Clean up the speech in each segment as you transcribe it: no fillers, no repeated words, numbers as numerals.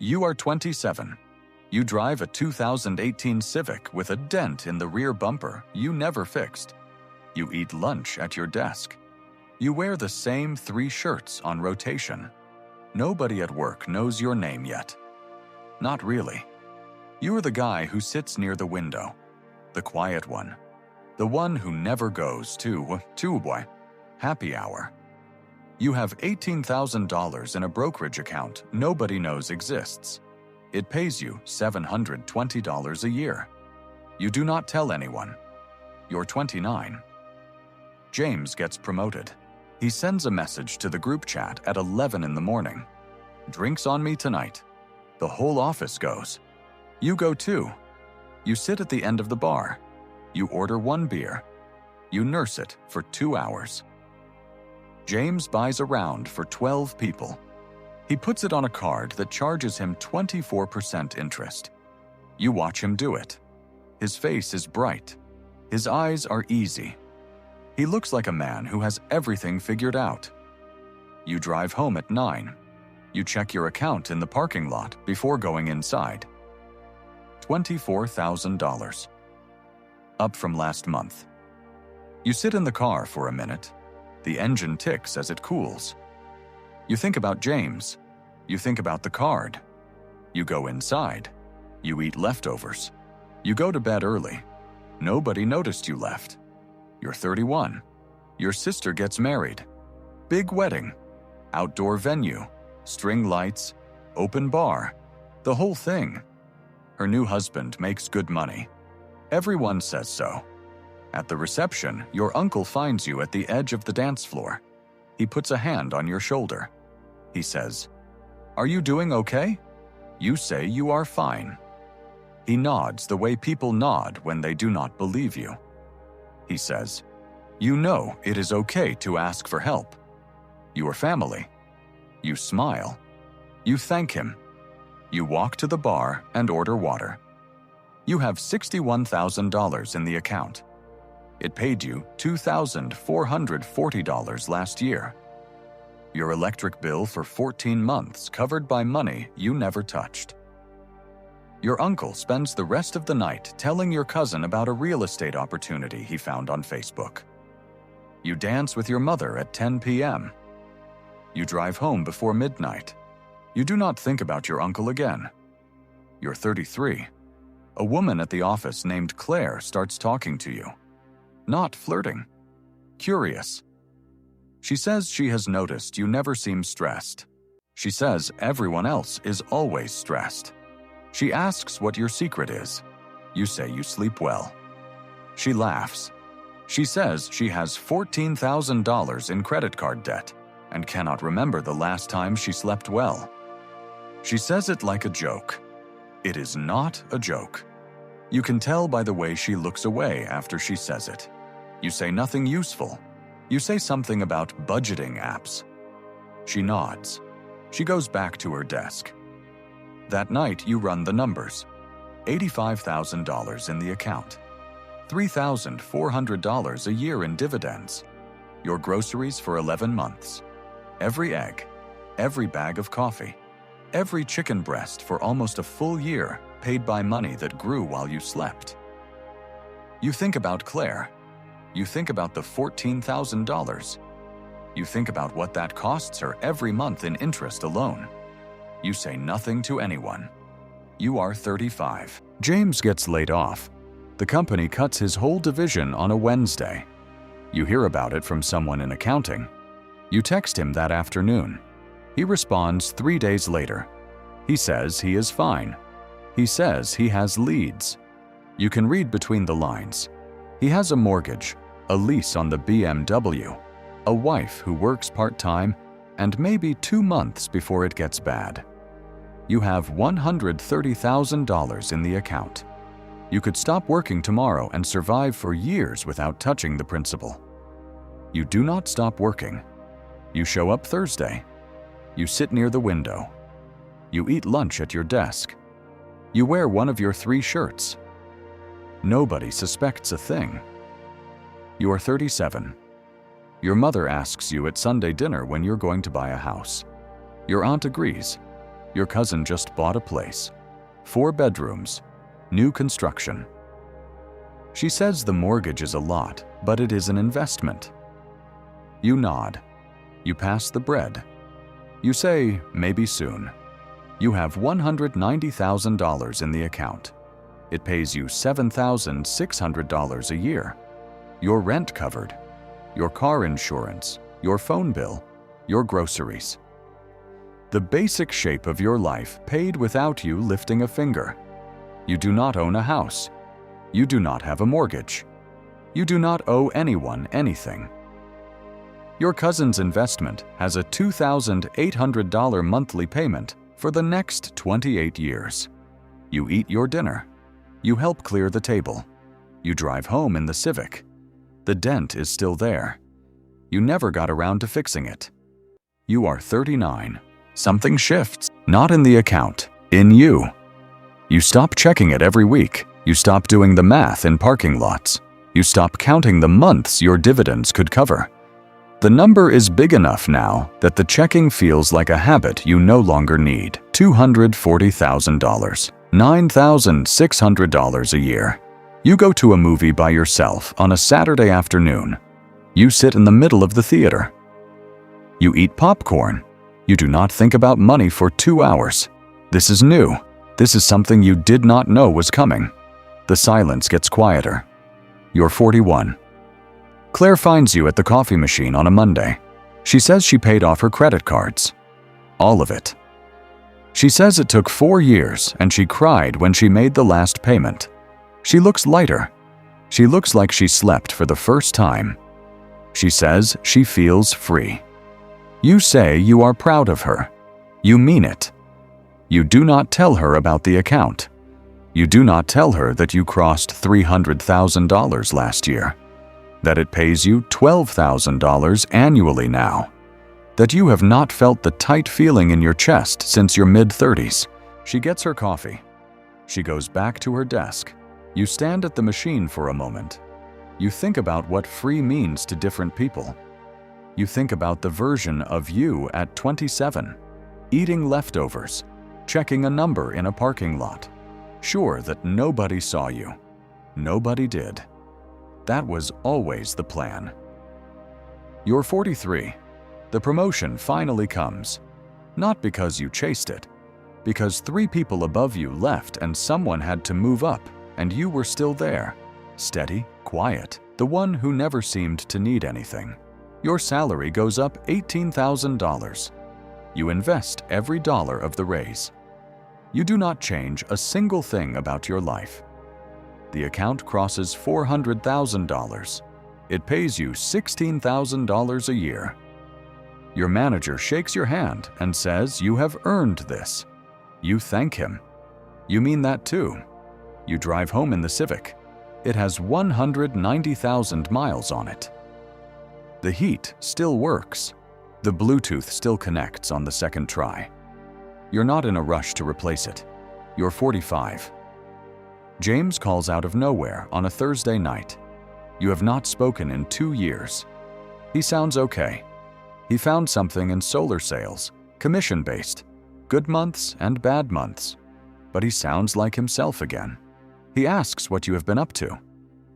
You are 27. You drive a 2018 Civic with a dent in the rear bumper you never fixed. You eat lunch at your desk. You wear the same 3 shirts on rotation. Nobody at work knows your name yet. Not really. You are the guy who sits near the window, the quiet one, the one who never goes to happy hour. You have $18,000 in a brokerage account nobody knows exists. It pays you $720 a year. You do not tell anyone. You're 29. James gets promoted. He sends a message to the group chat at 11 in the morning. Drinks on me tonight. The whole office goes. You go too. You sit at the end of the bar. You order 1 beer. You nurse it for 2 hours. James buys a round for 12 people. He puts it on a card that charges him 24% interest. You watch him do it. His face is bright. His eyes are easy. He looks like a man who has everything figured out. You drive home at 9. You check your account in the parking lot before going inside. $24,000. Up from last month. You sit in the car for a minute. The engine ticks as it cools. You think about James. You think about the card. You go inside. You eat leftovers. You go to bed early. Nobody noticed you left. You're 31. Your sister gets married. Big wedding. Outdoor venue. String lights. Open bar. The whole thing. Her new husband makes good money. Everyone says so. At the reception, your uncle finds you at the edge of the dance floor. He puts a hand on your shoulder. He says, "Are you doing okay?" You say you are fine. He nods the way people nod when they do not believe you. He says, "You know it is okay to ask for help. You are family." You smile. You thank him. You walk to the bar and order water. You have $61,000 in the account. It paid you $2,440 last year. Your electric bill for 14 months covered by money you never touched. Your uncle spends the rest of the night telling your cousin about a real estate opportunity he found on Facebook. You dance with your mother at 10 p.m. You drive home before midnight. You do not think about your uncle again. You're 33. A woman at the office named Claire starts talking to you. Not flirting. Curious. She says she has noticed you never seem stressed. She says everyone else is always stressed. She asks what your secret is. You say you sleep well. She laughs. She says she has $14,000 in credit card debt and cannot remember the last time she slept well. She says it like a joke. It is not a joke. You can tell by the way she looks away after she says it. You say nothing useful. You say something about budgeting apps. She nods. She goes back to her desk. That night, you run the numbers. $85,000 in the account. $3,400 a year in dividends. Your groceries for 11 months. Every egg. Every bag of coffee. Every chicken breast for almost a full year paid by money that grew while you slept. You think about Claire. You think about the $14,000. You think about what that costs her every month in interest alone. You say nothing to anyone. You are 35. James gets laid off. The company cuts his whole division on a Wednesday. You hear about it from someone in accounting. You text him that afternoon. He responds 3 days later. He says he is fine. He says he has leads. You can read between the lines. He has a mortgage, a lease on the BMW, a wife who works part-time, and maybe 2 months before it gets bad. You have $130,000 in the account. You could stop working tomorrow and survive for years without touching the principal. You do not stop working. You show up Thursday. You sit near the window. You eat lunch at your desk. You wear one of your 3 shirts. Nobody suspects a thing. You are 37. Your mother asks you at Sunday dinner when you're going to buy a house. Your aunt agrees. Your cousin just bought a place. 4 bedrooms. New construction. She says the mortgage is a lot, but it is an investment. You nod. You pass the bread. You say, maybe soon. You have $190,000 in the account. It pays you $7,600 a year. Your rent covered. Your car insurance. Your phone bill. Your groceries. The basic shape of your life paid without you lifting a finger. You do not own a house. You do not have a mortgage. You do not owe anyone anything. Your cousin's investment has a $2,800 monthly payment for the next 28 years. You eat your dinner. You help clear the table. You drive home in the Civic. The dent is still there. You never got around to fixing it. You are 39. Something shifts, not in the account, in you. You stop checking it every week. You stop doing the math in parking lots. You stop counting the months your dividends could cover. The number is big enough now that the checking feels like a habit you no longer need. $240,000, $9,600 a year. You go to a movie by yourself on a Saturday afternoon. You sit in the middle of the theater. You eat popcorn. You do not think about money for 2 hours. This is new. This is something you did not know was coming. The silence gets quieter. You're 41. Claire finds you at the coffee machine on a Monday. She says she paid off her credit cards. All of it. She says it took 4 years and she cried when she made the last payment. She looks lighter. She looks like she slept for the first time. She says she feels free. You say you are proud of her. You mean it. You do not tell her about the account. You do not tell her that you crossed $300,000 last year, that it pays you $12,000 annually now, that you have not felt the tight feeling in your chest since your mid-30s. She gets her coffee. She goes back to her desk. You stand at the machine for a moment. You think about what free means to different people. You think about the version of you at 27, eating leftovers, checking a number in a parking lot, sure that nobody saw you. Nobody did. That was always the plan. You're 43. The promotion finally comes. Not because you chased it, because 3 people above you left and someone had to move up, and you were still there, steady, quiet, the one who never seemed to need anything. Your salary goes up $18,000. You invest every dollar of the raise. You do not change a single thing about your life. The account crosses $400,000. It pays you $16,000 a year. Your manager shakes your hand and says you have earned this. You thank him. You mean that too. You drive home in the Civic. It has 190,000 miles on it. The heat still works. The Bluetooth still connects on the second try. You're not in a rush to replace it. You're 45. James calls out of nowhere on a Thursday night. You have not spoken in 2 years. He sounds okay. He found something in solar sales, commission-based, good months and bad months. But he sounds like himself again. He asks what you have been up to.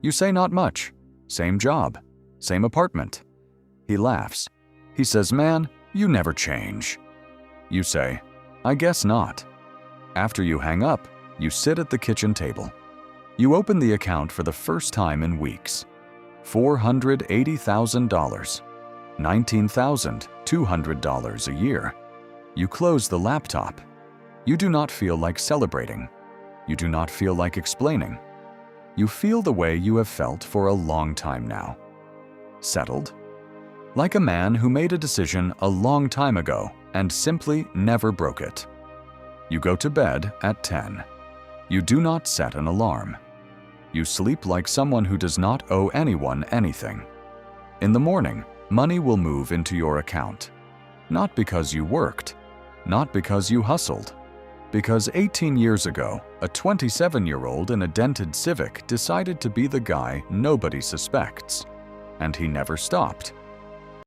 You say not much. Same job. Same apartment. He laughs. He says, "Man, you never change." You say, "I guess not." After you hang up, you sit at the kitchen table. You open the account for the first time in weeks. $480,000. $19,200 a year. You close the laptop. You do not feel like celebrating. You do not feel like explaining. You feel the way you have felt for a long time now. Settled? Like a man who made a decision a long time ago and simply never broke it. You go to bed at 10. You do not set an alarm. You sleep like someone who does not owe anyone anything. In the morning, money will move into your account. Not because you worked, not because you hustled, because 18 years ago, a 27-year-old in a dented Civic decided to be the guy nobody suspects, and he never stopped.